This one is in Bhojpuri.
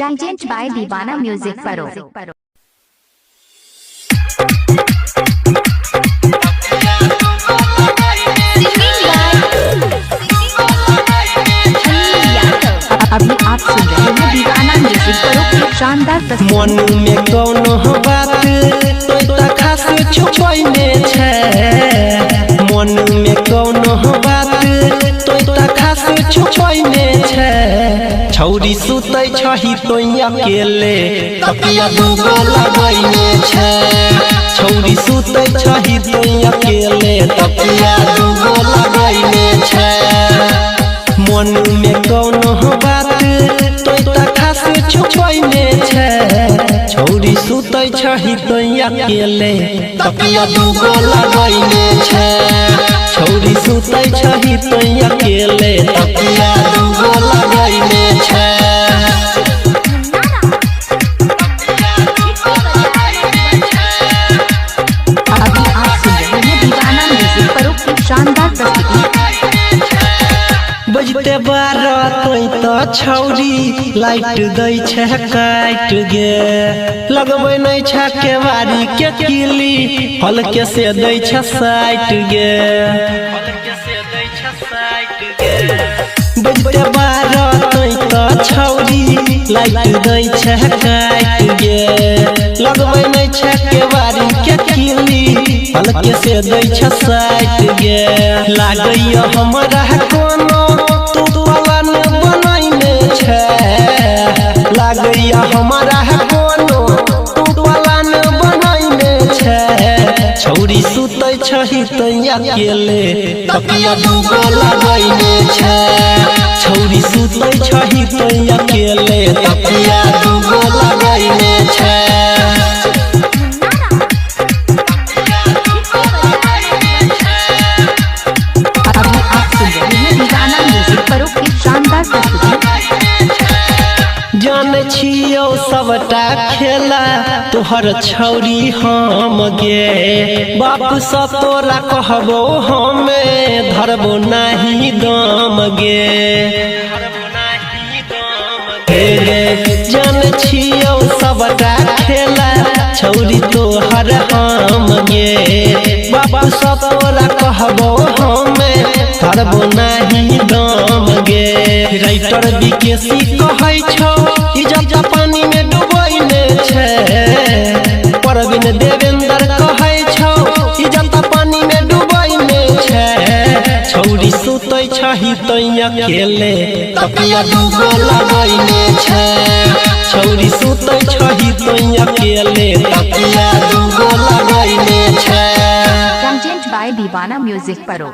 Presented by Divana Music Paro. अभी आप सुन रहे हैं दीवाना म्यूजिक परो की शानदार प्रस्तुति। मन में कौनो बात तो खास छुपैने छै, मन में कौनो बात तो खास छुपैने छै। छौरी सुतै छही तो अकेले तकिया दूगो लगैने छै। छौरी सुतै छही तो अकेले तकिया दूगो लगैने छै। मन में कौनो बात तो खास छुपैने छै। छौरी सुतै छही तो अकेले तकिया दूगो लगैने छै। छौरी सुतै छही तो अकेले तकिया दूगो लगैने छै। अभी आप सुन रहे हैं दीवाना म्यूजिक परो की शानदार प्रस्तुति। बजते 12 तो छौरी लाइट दै छै काट गे। लगबै नै छै केवारी के किली हल्के से दै छै साइट गे। बजते 12 तो छौरी लाइट दै छै काट गे। लगबै नै छै केवारी के किली हल्के से दै छै साइट गे। लागैया हमरा कोनो लागैया हमारा कोनो तूफान बनैने छै। छौरी सुतै छही तो अकेले तकिया दूगो लगैने छै। छौरी सुतै छही तो अकेले तकिया दूगो लगैने छै। अभी आप सुन रहे हैं दीवाना म्यूजिक परो की शानदार प्रस्तुति। जान छियो सबटा खेला तोहर छौरी हम गे। बाप से तोरा कहबो हमे धरबो नाही दम गे। जान छियो सबटा खेला छौरी तोहर हम गे। बाप से तोरा कहबो हमे धरबो नाही दम गे। राइटर विकेसी कहै छौ इज्जत पानी में डुबैने छै। परवीन देवेंद्र कहै छौ इज्जत पानी में डुबैने छै। छौरी सुतै छही तो अकेले तकिया दूगो लगैने छै। छौरी सुतै छही तो अकेले तकिया दूगो लगैने छै। Presented by Divana Music Paro.